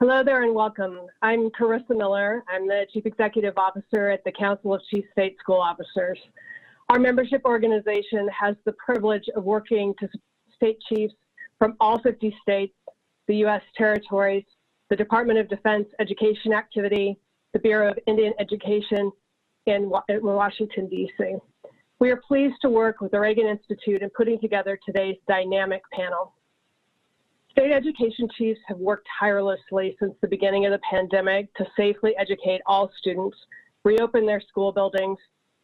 Hello there and welcome. I'm Carissa Miller. I'm the Chief Executive Officer at the Council of Chief State School Officers. Our membership organization has the privilege of working to state chiefs from all 50 states, the U.S. territories, the Department of Defense Education Activity, the Bureau of Indian Education in Washington, D.C. We are pleased to work with the Reagan Institute in putting together today's dynamic panel. State education chiefs have worked tirelessly since the beginning of the pandemic to safely educate all students, reopen their school buildings,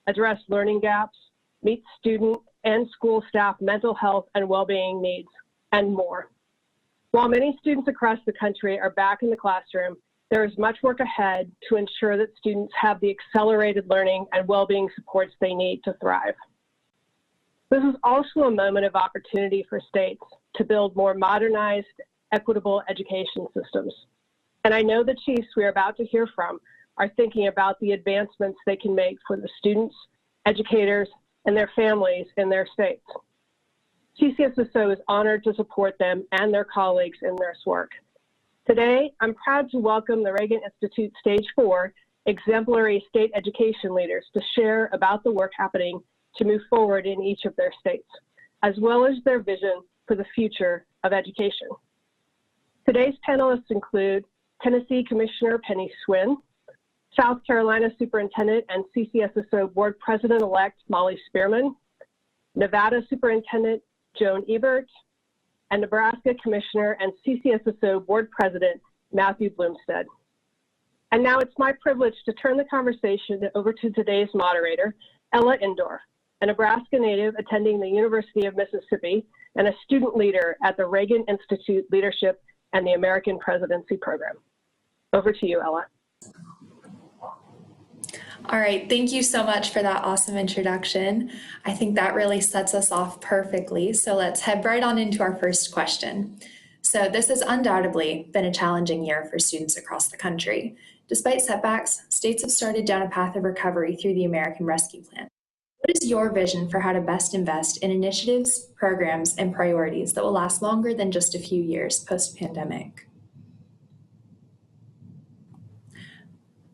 address learning gaps, meet student and school staff mental health and well-being needs, and more. While many students across the country are back in the classroom, there is much work ahead to ensure that students have the accelerated learning and well-being supports they need to thrive. This is also a moment of opportunity for states to build more modernized, equitable education systems. And I know the chiefs we are about to hear from are thinking about the advancements they can make for the students, educators, and their families in their states. CCSSO is honored to support them and their colleagues in this work. Today, I'm proud to welcome the Reagan Institute Stage 4 exemplary state education leaders to share about the work happening to move forward in each of their states, as well as their vision for the future of education. Today's panelists include Tennessee Commissioner Penny Swin, South Carolina Superintendent and CCSSO Board President-elect Molly Spearman, Nevada Superintendent Joan Ebert, and Nebraska Commissioner and CCSSO Board President Matthew Bloomstead. And now it's my privilege to turn the conversation over to today's moderator, Ella Indor, a Nebraska native attending the University of Mississippi and a student leader at the Reagan Institute Leadership and the American Presidency Program. Over to you, Ella. All right, thank you so much for that awesome introduction. I think that really sets us off perfectly. So let's head right on into our first question. So this has undoubtedly been a challenging year for students across the country. Despite setbacks, states have started down a path of recovery through the American Rescue Plan. What is your vision for how to best invest in initiatives, programs, and priorities that will last longer than just a few years post-pandemic?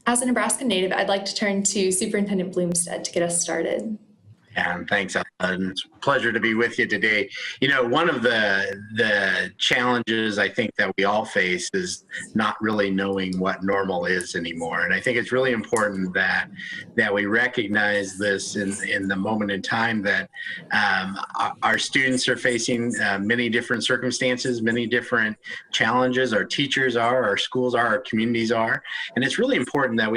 As a Nebraska native, I'd like to turn to Superintendent Bloomstead to get us started. And thanks, Ellen. It's a pleasure to be with you today. You know, one of the challenges I think that we all face is not really knowing what normal is anymore. And I think it's really important that we recognize this in the moment in time that our students are facing many different circumstances, many different challenges. Our teachers are, our schools are, our communities are. And it's really important that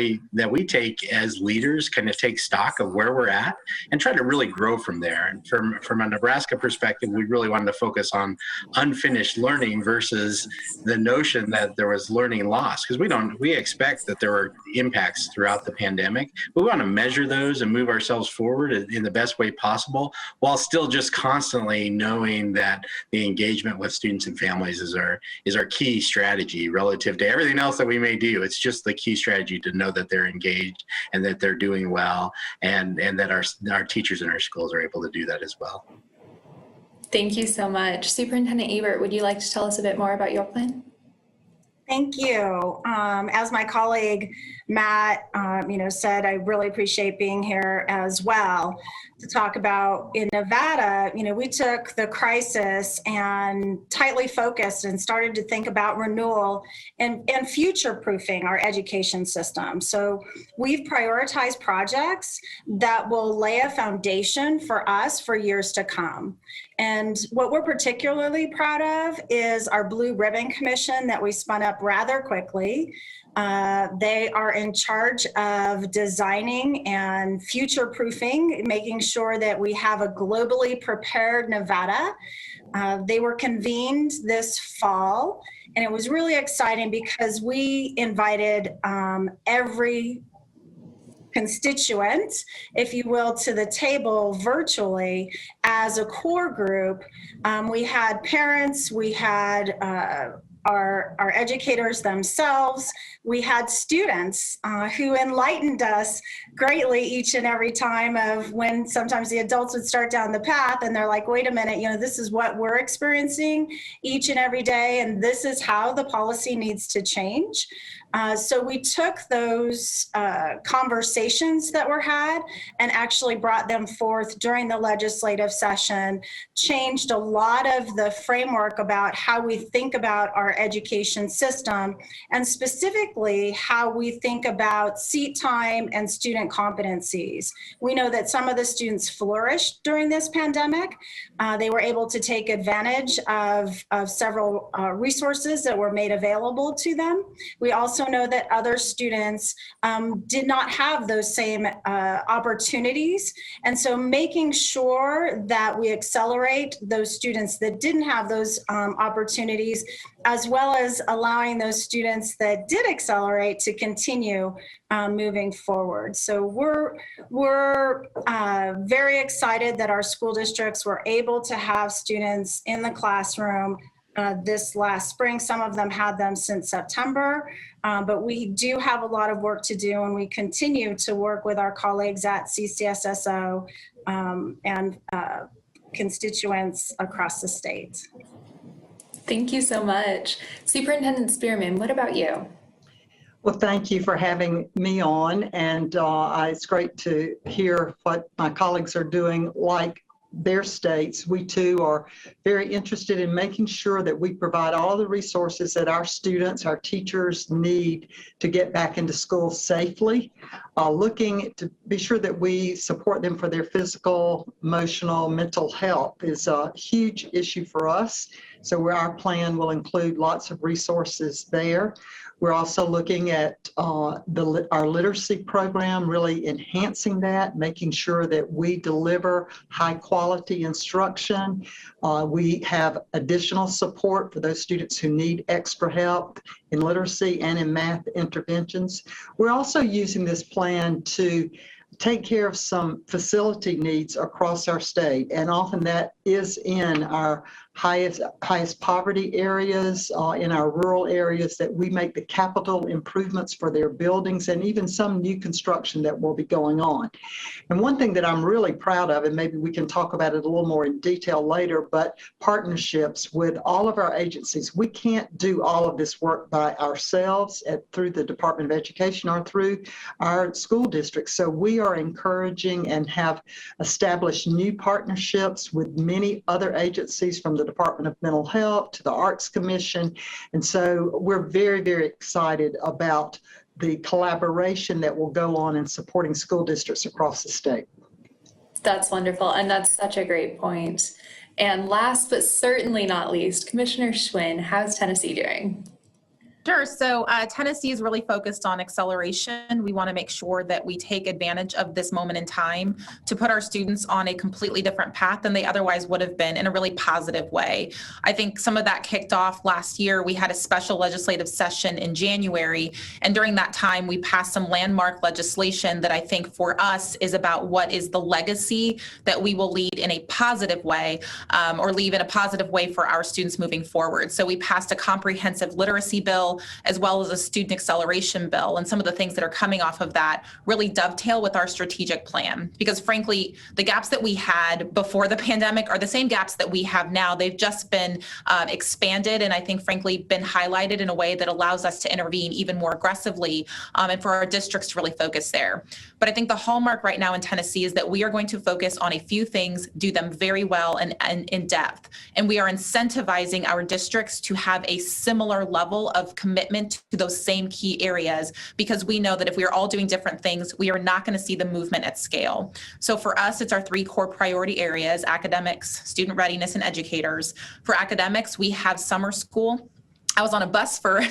we take, as leaders, kind of take stock of where we're at and try to really grow from there. And from a Nebraska perspective, we really wanted to focus on unfinished learning versus the notion that there was learning loss, because we expect that there were impacts throughout the pandemic. We want to measure those and move ourselves forward in the best way possible, while still just constantly knowing that the engagement with students and families is our key strategy relative to everything else that we may do. It's just the key strategy to know that they're engaged and that they're doing well, and that our teachers in our schools are able to do that as well. Thank you so much. Superintendent Ebert, would you like to tell us a bit more about your plan? Thank you. As my colleague Matt, said, I really appreciate being here as well to talk about in Nevada. We took the crisis and tightly focused and started to think about renewal and future-proofing our education system. So we've prioritized projects that will lay a foundation for us for years to come. And what we're particularly proud of is our Blue Ribbon Commission that we spun up rather quickly. They are in charge of designing and future-proofing, making sure that we have a globally prepared Nevada. They were convened this fall, and it was really exciting because we invited every constituent, if you will, to the table virtually as a core group. We had parents, we had our educators themselves. We had students who enlightened us greatly each and every time of when sometimes the adults would start down the path and they're like, wait a minute, this is what we're experiencing each and every day, and this is how the policy needs to change. So we took those conversations that were had and actually brought them forth during the legislative session, changed a lot of the framework about how we think about our education system, and specifically how we think about seat time and student competencies. We know that some of the students flourished during this pandemic. They were able to take advantage of several resources that were made available to them. We also know that other students did not have those same opportunities. And so making sure that we accelerate those students that didn't have those opportunities, as well as allowing those students that did accelerate to continue moving forward. So we're very excited that our school districts were able to have students in the classroom this last spring. Some of them had them since September, but we do have a lot of work to do, and we continue to work with our colleagues at CCSSO and constituents across the state. Thank you so much. Superintendent Spearman, what about you? Well, thank you for having me on, and it's great to hear what my colleagues are doing like their states. We too are very interested in making sure that we provide all the resources that our students, our teachers need to get back into school safely, looking to be sure that we support them for their physical, emotional, mental health is a huge issue for us. So our plan will include lots of resources there. We're also looking at our literacy program, really enhancing that, making sure that we deliver high quality instruction. We have additional support for those students who need extra help in literacy and in math interventions. We're also using this plan to take care of some facility needs across our state, and often that is in our highest poverty areas, in our rural areas, that we make the capital improvements for their buildings and even some new construction that will be going on. And one thing that I'm really proud of, and maybe we can talk about it a little more in detail later, but partnerships with all of our agencies. We can't do all of this work by ourselves through the Department of Education or through our school districts. So we are encouraging and have established new partnerships with many other agencies, from the Department of Mental Health to the Arts Commission. And so we're very, very excited about the collaboration that will go on in supporting school districts across the state. That's wonderful. And that's such a great point. And last but certainly not least, Commissioner Schwinn, how's Tennessee doing? Sure. So Tennessee is really focused on acceleration. We want to make sure that we take advantage of this moment in time to put our students on a completely different path than they otherwise would have been, in a really positive way. I think some of that kicked off last year. We had a special legislative session in January, and during that time, we passed some landmark legislation that I think for us is about what is the legacy that we will lead in a positive way, or leave in a positive way for our students moving forward. So we passed a comprehensive literacy bill, as well as a student acceleration bill. And some of the things that are coming off of that really dovetail with our strategic plan. Because frankly, the gaps that we had before the pandemic are the same gaps that we have now. They've just been expanded, and I think frankly been highlighted in a way that allows us to intervene even more aggressively, and for our districts to really focus there. But I think the hallmark right now in Tennessee is that we are going to focus on a few things, do them very well and in depth. And we are incentivizing our districts to have a similar level of commitment to those same key areas, because we know that if we are all doing different things, we are not going to see the movement at scale. So for us, it's our three core priority areas: academics, student readiness, and educators. For academics, we have summer school. I was on a bus for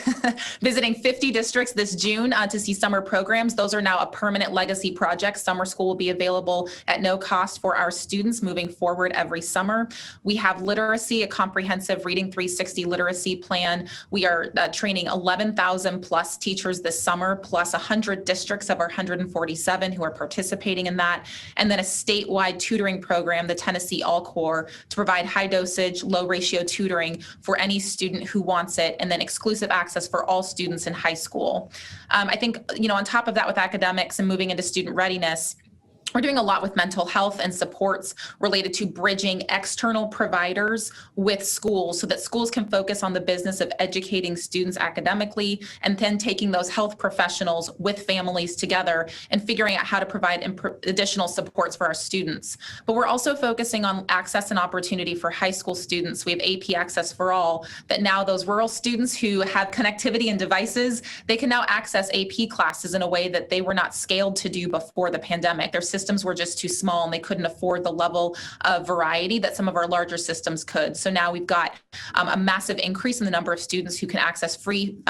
visiting 50 districts this June to see summer programs. Those are now a permanent legacy project. Summer school will be available at no cost for our students moving forward every summer. We have literacy, a comprehensive Reading 360 literacy plan. We are training 11,000 plus teachers this summer, plus 100 districts of our 147 who are participating in that. And then a statewide tutoring program, the Tennessee All Core, to provide high dosage, low ratio tutoring for any student who wants it credit, and then exclusive access for all students in high school. I think, on top of that, with academics and moving into student readiness, we're doing a lot with mental health and supports related to bridging external providers with schools so that schools can focus on the business of educating students academically, and then taking those health professionals with families together and figuring out how to provide additional supports for our students. But we're also focusing on access and opportunity for high school students. We have AP Access for All, that now those rural students who have connectivity and devices, they can now access AP classes in a way that they were not scaled to do before the pandemic. Their systems were just too small and they couldn't afford the level of variety that some of our larger systems could. So now we've got a massive increase in the number of students who can access free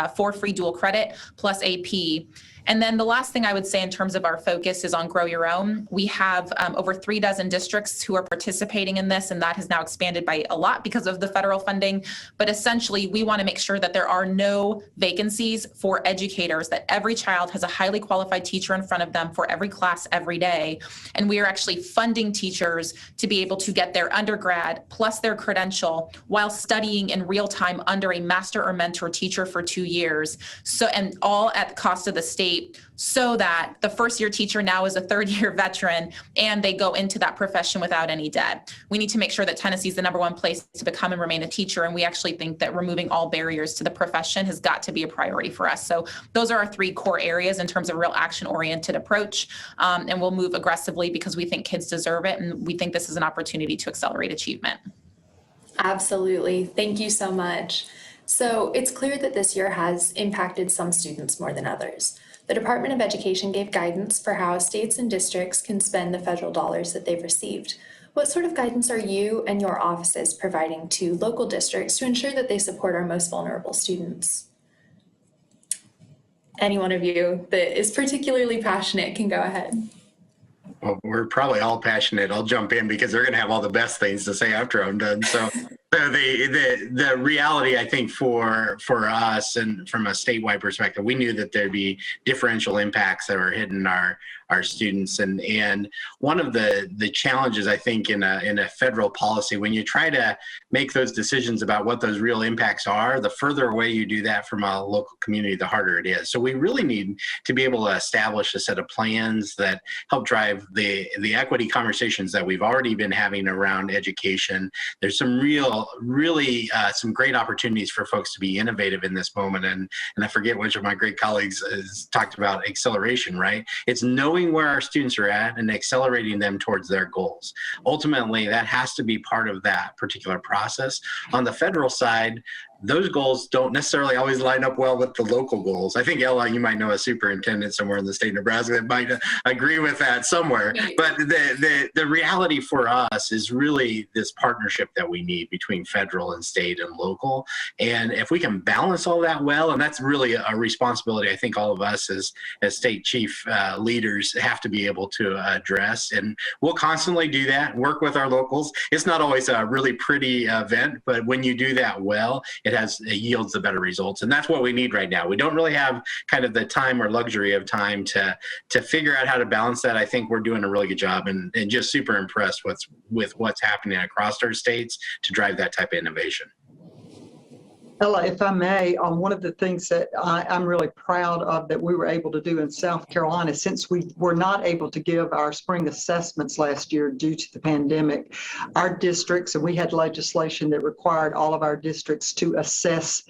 dual credit plus AP. And then the last thing I would say in terms of our focus is on Grow Your Own. We have over 36 districts who are participating in this, and that has now expanded by a lot because of the federal funding. But essentially, we want to make sure that there are no vacancies for educators, that every child has a highly qualified teacher in front of them for every class every day. And we are actually funding teachers to be able to get their undergrad plus their credential while studying in real time under a master or mentor teacher for 2 years. So, and all at the cost of the state, so that the first year teacher now is a third year veteran and they go into that profession without any debt. We need to make sure that Tennessee is the #1 place to become and remain a teacher. And we actually think that removing all barriers to the profession has got to be a priority for us. So those are our 3 core areas in terms of real action-oriented approach. And we'll move aggressively because we think kids deserve it. And we think this is an opportunity to accelerate achievement. Absolutely. Thank you so much. So it's clear that this year has impacted some students more than others. The Department of Education gave guidance for how states and districts can spend the federal dollars that they've received. What sort of guidance are you and your offices providing to local districts to ensure that they support our most vulnerable students? Any one of you that is particularly passionate can go ahead. Well, we're probably all passionate. I'll jump in because they're going to have all the best things to say after I'm done. So the reality, I think, for us and from a statewide perspective, we knew that there'd be differential impacts that were hitting our students. And one of the challenges, I think, in a federal policy, when you try to make those decisions about what those real impacts are, the further away you do that from a local community, the harder it is. So we really need to be able to establish a set of plans that help drive the equity conversations that we've already been having around education. There's some really some great opportunities for folks to be innovative in this moment. And I forget which of my great colleagues has talked about acceleration, right? It's knowing where our students are at and accelerating them towards their goals. Ultimately, that has to be part of that particular process. On the federal side, those goals don't necessarily always line up well with the local goals. I think, Ella, you might know a superintendent somewhere in the state of Nebraska that might agree with that somewhere. But the reality for us is really this partnership that we need between federal and state and local. And if we can balance all that well, and that's really a responsibility I think all of us as state chief leaders have to be able to address. And we'll constantly do that, work with our locals. It's not always a really pretty event, but when you do that well, it yields the better results. And that's what we need right now. We don't really have kind of the time or luxury of time to figure out how to balance that. I think we're doing a really good job and just super impressed with what's happening across our states to drive that type of innovation. Ella, if I may, one of the things that I'm really proud of that we were able to do in South Carolina, since we were not able to give our spring assessments last year due to the pandemic, our districts, and we had legislation that required all of our districts to assess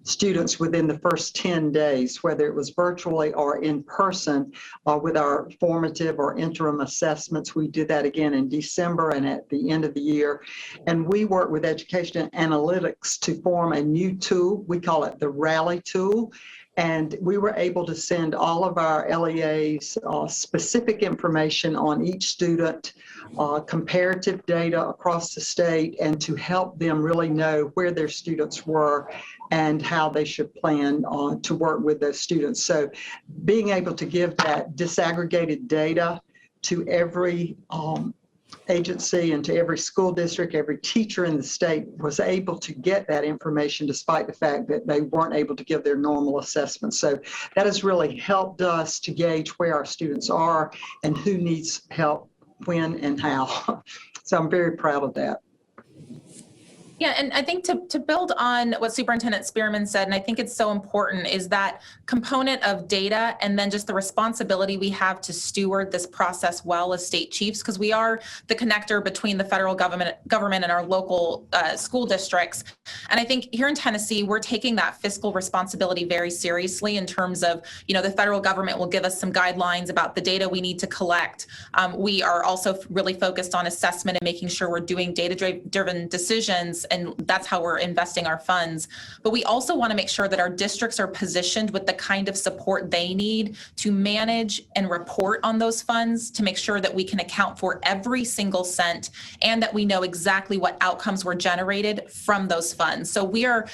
students within the first 10 days, whether it was virtually or in person, with our formative or interim assessments. We did that again in December and at the end of the year. And we work with Education Analytics to form a new tool. We call it the Rally tool. And we were able to send all of our LEAs specific information on each student, comparative data across the state, and to help them really know where their students were and how they should plan to work with those students. So being able to give that disaggregated data to every agency and to every school district, every teacher in the state was able to get that information despite the fact that they weren't able to give their normal assessments. So that has really helped us to gauge where our students are and who needs help, when, and how. So I'm very proud of that. Yeah, and I think to build on what Superintendent Spearman said, and I think it's so important, is that component of data and then just the responsibility we have to steward this process well as state chiefs, because we are the connector between the federal government and our local school districts. And I think here in Tennessee, we're taking that fiscal responsibility very seriously in terms of, the federal government will give us some guidelines about the data we need to collect. We are also really focused on assessment and making sure we're doing data-driven decisions, and that's how we're investing our funds. But we also want to make sure that our districts are positioned with the kind of support they need to manage and report on those funds, to make sure that we can account for every single cent and that we know exactly what outcomes were generated from those funds. So we are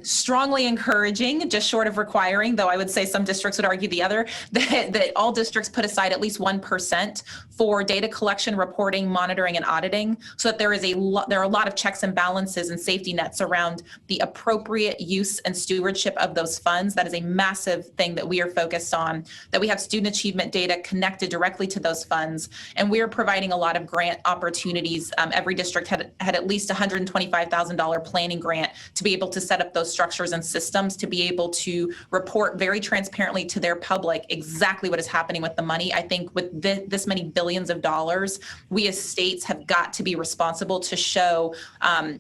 strongly encouraging, just short of requiring, though I would say some districts would argue the other, that all districts put aside at least 1% for data collection, reporting, monitoring, and auditing, so that there are a lot of checks and balances and safety nets around the appropriate use and stewardship of those funds. That is a massive thing that we are focused on, that we have student achievement data connected directly to those funds. And we are providing a lot of grant opportunities. Every district had at least $125,000 planning grant to be able to set up those structures and systems to be able to report very transparently to their public exactly what is happening with the money. I think with this many billions of dollars, we as states have got to be responsible to show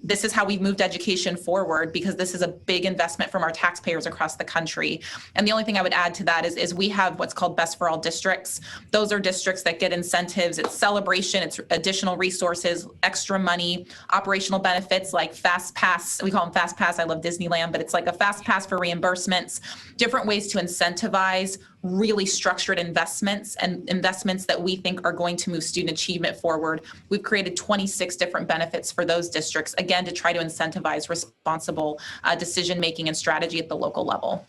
this is how we've moved education forward, because this is a big investment from our taxpayers across the country. And the only thing I would add to that is we have what's called Best for All districts. Those are districts that get incentives. It's celebration, it's additional resources, extra money, operational benefits like Fast Pass. We call them Fast Pass. I love Disneyland, but it's like a Fast Pass for reimbursements, different ways to incentivize really structured investments and investments that we think are going to move student achievement forward. We've created 26 different benefits for those districts, again, to try to incentivize responsible decision-making and strategy at the local level.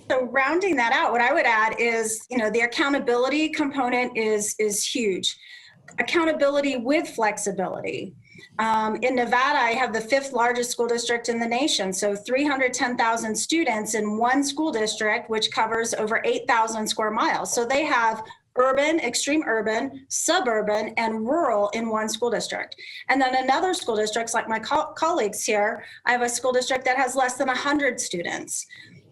So rounding that out, what I would add is, the accountability component is huge. Accountability with flexibility. In Nevada, I have the 5th largest school district in the nation. So 310,000 students in one school district, which covers over 8,000 square miles. So they have urban, extreme urban, suburban, and rural in one school district. And then another school districts, like my colleagues here, I have a school district that has less than 100 students.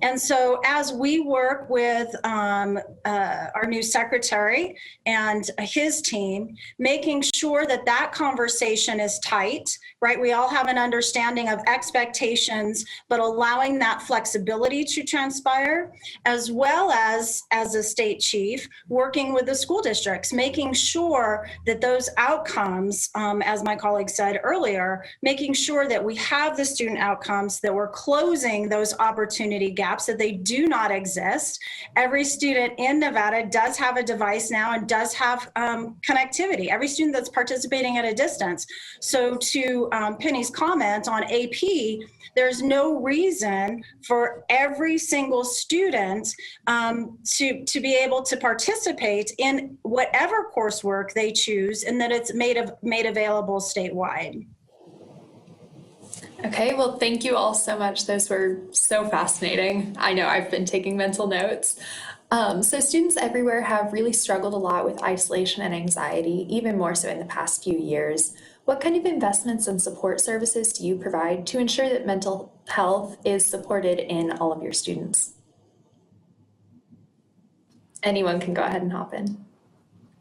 And so as we work with our new secretary and his team, making sure that conversation is tight, right? We all have an understanding of expectations, but allowing that flexibility to transpire, as well as a state chief, working with the school districts, making sure that those outcomes, as my colleague said earlier, making sure that we have the student outcomes, that we're closing those opportunity gaps, that they do not exist. Every student in Nevada does have a device now and does have connectivity. Every student that's participating at a distance. So to Penny's comment on AP, there's no reason for every single student to be able to participate in whatever coursework they choose, and that it's made available statewide. Okay, well, thank you all so much. Those were so fascinating. I know I've been taking mental notes. So students everywhere have really struggled a lot with isolation and anxiety, even more so in the past few years. What kind of investments and support services do you provide to ensure that mental health is supported in all of your students? Anyone can go ahead and hop in.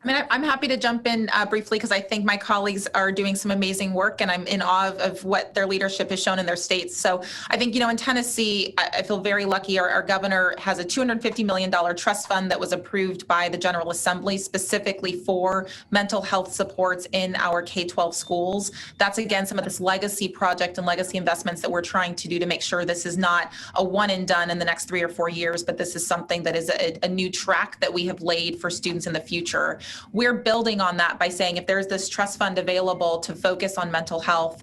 I mean, I'm happy to jump in briefly, because I think my colleagues are doing some amazing work, and I'm in awe of what their leadership has shown in their states. So I think, in Tennessee, I feel very lucky. Our governor has a $250 million trust fund that was approved by the General Assembly specifically for mental health supports in our K-12 schools. That's, again, some of this legacy project and legacy investments that we're trying to do to make sure this is not a one and done in the next 3 or 4 years, but this is something that is a new track that we have laid for students in the future. We're building on that by saying, if there's this trust fund available to focus on mental health,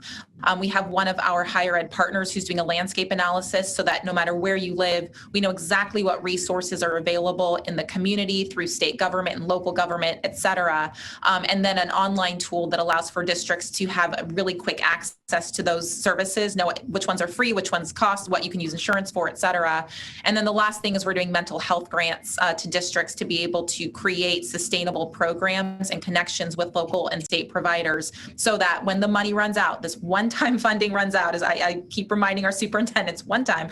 we have one of our higher ed partners who's doing a landscape analysis, so that no matter where you live, we know exactly what resources are available in the community through state government and local government, et cetera. And then an online tool that allows for districts to have really quick access to those services, know which ones are free, which ones cost, what you can use insurance for, et cetera. And then the last thing is we're doing mental health grants to districts to be able to create sustainable programs and connections with local and state providers, so that when the money runs out, this one one-time funding runs out, as I keep reminding our superintendents, one time,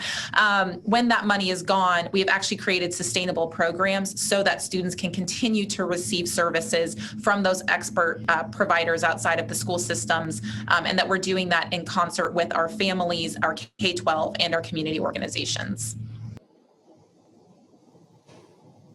when that money is gone, we have actually created sustainable programs so that students can continue to receive services from those expert providers outside of the school systems, and that we're doing that in concert with our families, our K-12, and our community organizations.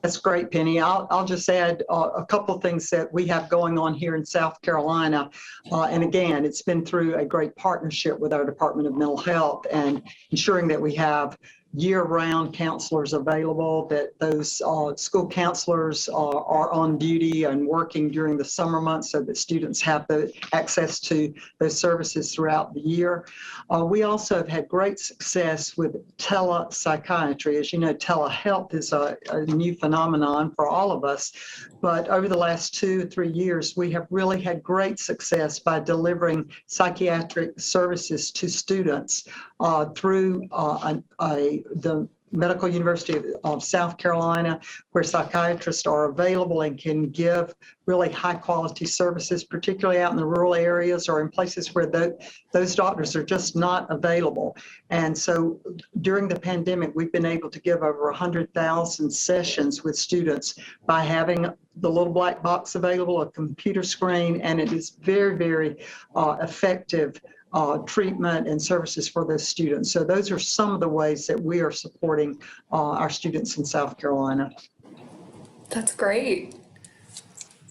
That's great, Penny. I'll just add a couple of things that we have going on here in South Carolina. And again, it's been through a great partnership with our Department of Mental Health and ensuring that we have year-round counselors available, that those school counselors are on duty and working during the summer months so that students have the access to those services throughout the year. We also have had great success with telepsychiatry. As you know, telehealth is a new phenomenon for all of us, but over the last 2-3 years, we have really had great success by delivering psychiatric services to students through the Medical University of South Carolina, where psychiatrists are available and can give really high quality services, particularly out in the rural areas or in places where those doctors are just not available. And so during the pandemic, we've been able to give over 100,000 sessions with students by having the little black box available, a computer screen, and it is very, very effective treatment and services for those students. So those are some of the ways that we are supporting our students in South Carolina. That's great.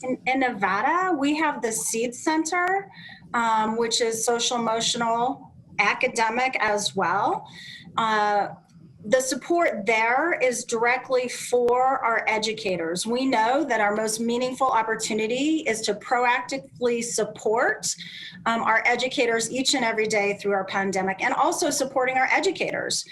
In Nevada, we have the SEED Center, which is social, emotional, academic as well. The support there is directly for our educators. We know that our most meaningful opportunity is to proactively support our educators each and every day through our pandemic, and also supporting our educators.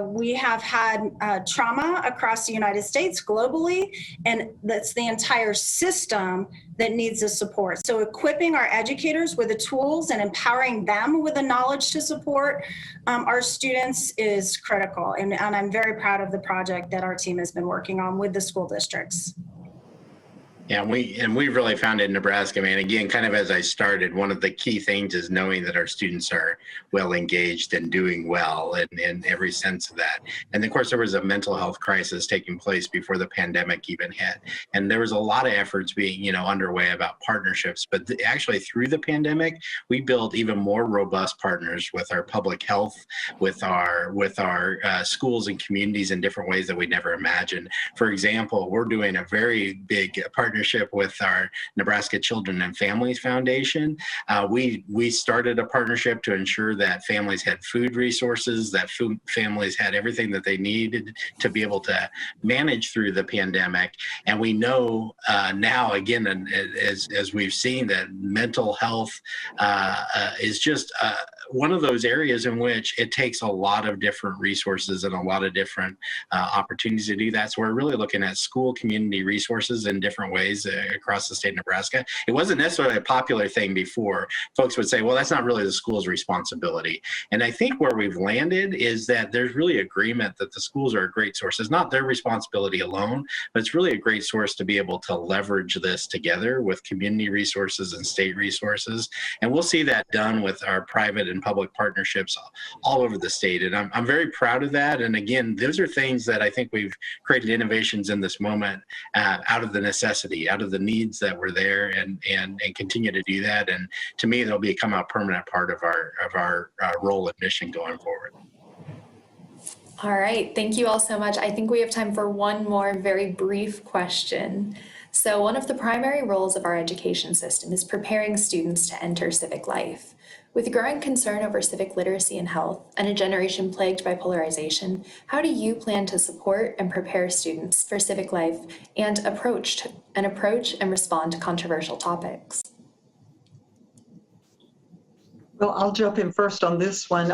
We have had trauma across the United States globally, and that's the entire system that needs the support. So equipping our educators with the tools and empowering them with the knowledge to support our students is critical. And I'm very proud of the project that our team has been working on with the school districts. Yeah, we really found in Nebraska, man, again, kind of as I started, one of the key things is knowing that our students are well engaged and doing well in every sense of that. And of course, there was a mental health crisis taking place before the pandemic even hit. And there was a lot of efforts being, underway about partnerships, but actually through the pandemic, we built even more robust partners with our public health, with our schools and communities in different ways that we never imagined. For example, we're doing a very big partnership with our Nebraska Children and Families Foundation. We started a partnership to ensure that families had food resources, that families had everything that they needed to be able to manage through the pandemic. And we know now, again, as we've seen, that mental health is just one of those areas in which it takes a lot of different resources and a lot of different opportunities to do that. So we're really looking at school community resources in different ways across the state of Nebraska. It wasn't necessarily a popular thing before. Folks would say, well, that's not really the school's responsibility. And I think where we've landed is that there's really agreement that the schools are a great source. It's not their responsibility alone, but it's really a great source to be able to leverage this together with community resources and state resources. And we'll see that done with our private and public partnerships all over the state. And I'm very proud of that. And again, those are things that I think we've created innovations in this moment out of the necessity, out of the needs that were there, and continue to do that. And to me, they'll become a permanent part of our role and mission going forward. All right, thank you all so much. I think we have time for one more very brief question. So one of the primary roles of our education system is preparing students to enter civic life. With growing concern over civic literacy and health and a generation plagued by polarization, how do you plan to support and prepare students for civic life and approach and respond to controversial topics? Well, I'll jump in first on this one.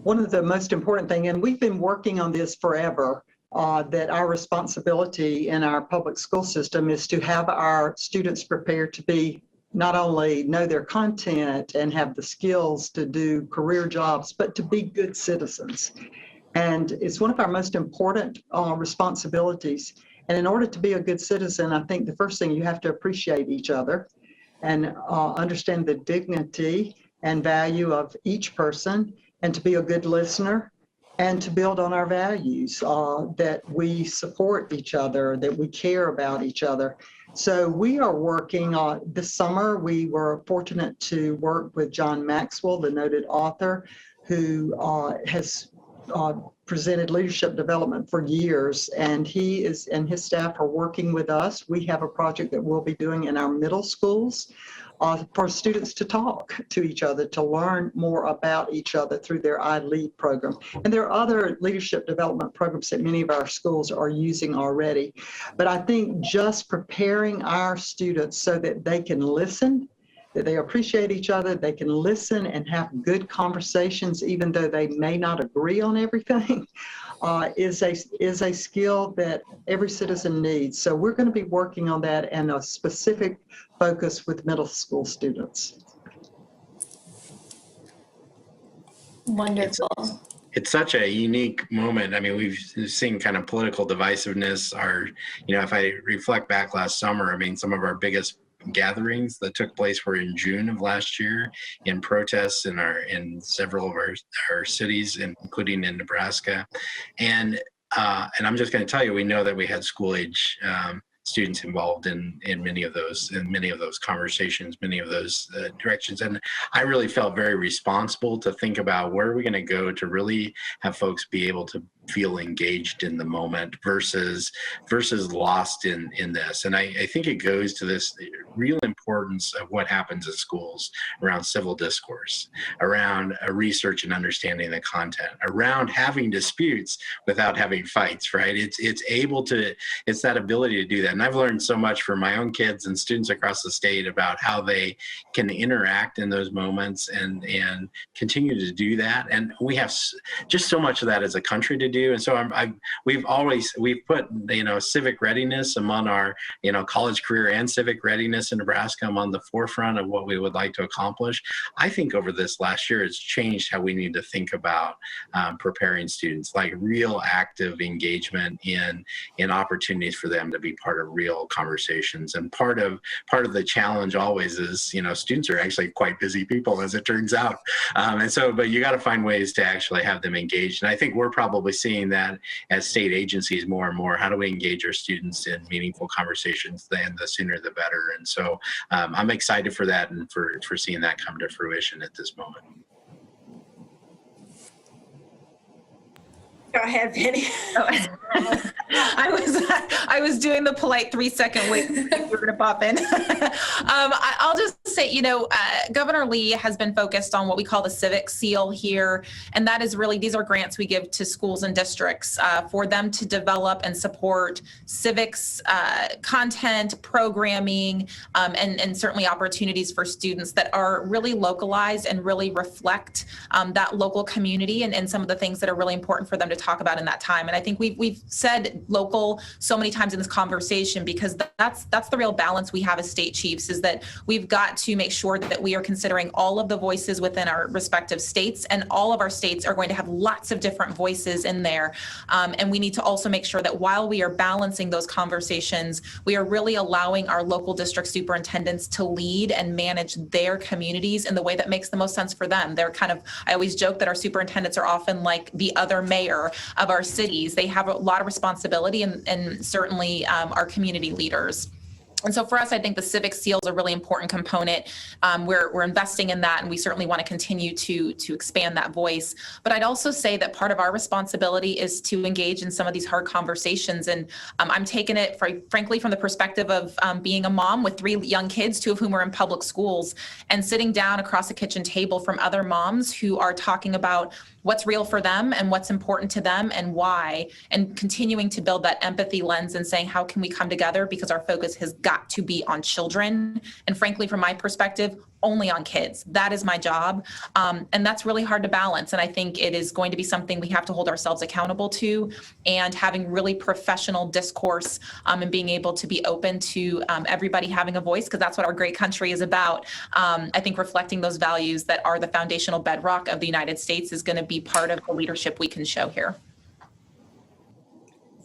One of the most important things, and we've been working on this forever, that our responsibility in our public school system is to have our students prepared to be not only know their content and have the skills to do career jobs, but to be good citizens. And it's one of our most important responsibilities. And in order to be a good citizen, I think the first thing you have to appreciate each other and understand the dignity and value of each person, and to be a good listener, and to build on our values, that we support each other, that we care about each other. So we are working on this summer. We were fortunate to work with John Maxwell, the noted author, who has presented leadership development for years, and he and his staff are working with us. We have a project that we'll be doing in our middle schools for students to talk to each other, to learn more about each other through their iLead program. And there are other leadership development programs that many of our schools are using already. But I think just preparing our students so that they can listen, that they appreciate each other, they can listen and have good conversations, even though they may not agree on everything, is a skill that every citizen needs. So we're going to be working on that and a specific focus with middle school students. Wonderful. It's such a unique moment. I mean, we've seen kind of political divisiveness. If I reflect back last summer, I mean, some of our biggest gatherings that took place were in June of last year in protests in several of our cities, including in Nebraska. And I'm just going to tell you, we know that we had school age students involved in many of those conversations, many of those directions. And I really felt very responsible to think about where are we going to go to really have folks be able to feel engaged in the moment versus lost in this. And I think it goes to this real importance of what happens at schools around civil discourse, around research and understanding the content, around having disputes without having fights, right? It's that ability to do that. And I've learned so much from my own kids and students across the state about how they can interact in those moments and continue to do that. And we have just so much of that as a country to do. And so we've put, civic readiness among our, college career and civic readiness in Nebraska among the forefront of what we would like to accomplish. I think over this last year, it's changed how we need to think about preparing students, like real active engagement in opportunities for them to be part of real conversations. And part of the challenge always is, students are actually quite busy people, as it turns out. But you got to find ways to actually have them engaged. And I think we're probably seeing that as state agencies more and more. How do we engage our students in meaningful conversations? Then the sooner the better. And so I'm excited for that and for seeing that come to fruition at this moment. Go ahead, Penny. I was doing the polite 3-second wait. You were going to pop in. I'll just say, Governor Lee has been focused on what we call the civic seal here. And that is really, these are grants we give to schools and districts for them to develop and support civics content, programming, and certainly opportunities for students that are really localized and really reflect that local community and some of the things that are really important for them to talk about in that time. And I think we've said local so many times in this conversation, because that's the real balance we have as state chiefs, is that we've got to make sure that we are considering all of the voices within our respective states, and all of our states are going to have lots of different voices in there. And we need to also make sure that while we are balancing those conversations, we are really allowing our local district superintendents to lead and manage their communities in the way that makes the most sense for them. I always joke that our superintendents are often like the other mayor of our cities. They have a lot of responsibility, and certainly our community leaders. And so for us, I think the civic seal is a really important component. We're investing in that, and we certainly want to continue to expand that voice. But I'd also say that part of our responsibility is to engage in some of these hard conversations. And I'm taking it, frankly, from the perspective of being a mom with 3 young kids, 2 of whom are in public schools, and sitting down across a kitchen table from other moms who are talking about what's real for them and what's important to them and why, and continuing to build that empathy lens and saying, how can we come together? Because our focus has got to be on children. And frankly, from my perspective, only on kids. That is my job. And that's really hard to balance. And I think it is going to be something we have to hold ourselves accountable to, and having really professional discourse and being able to be open to everybody having a voice, because that's what our great country is about. I think reflecting those values that are the foundational bedrock of the United States is going to be part of the leadership we can show here.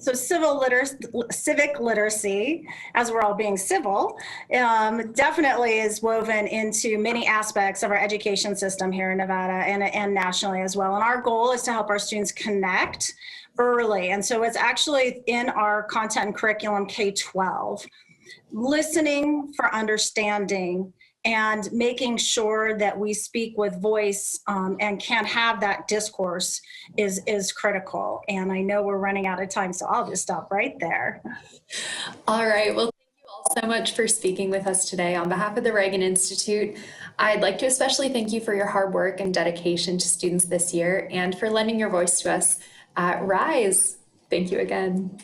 So civic literacy, as we're all being civil, definitely is woven into many aspects of our education system here in Nevada and nationally as well. And our goal is to help our students connect early. And so it's actually in our content and curriculum K-12, listening for understanding and making sure that we speak with voice and can have that discourse is critical. And I know we're running out of time, so I'll just stop right there. All right. Well, thank you all so much for speaking with us today. On behalf of the Reagan Institute, I'd like to especially thank you for your hard work and dedication to students this year and for lending your voice to us at RISE. Thank you again.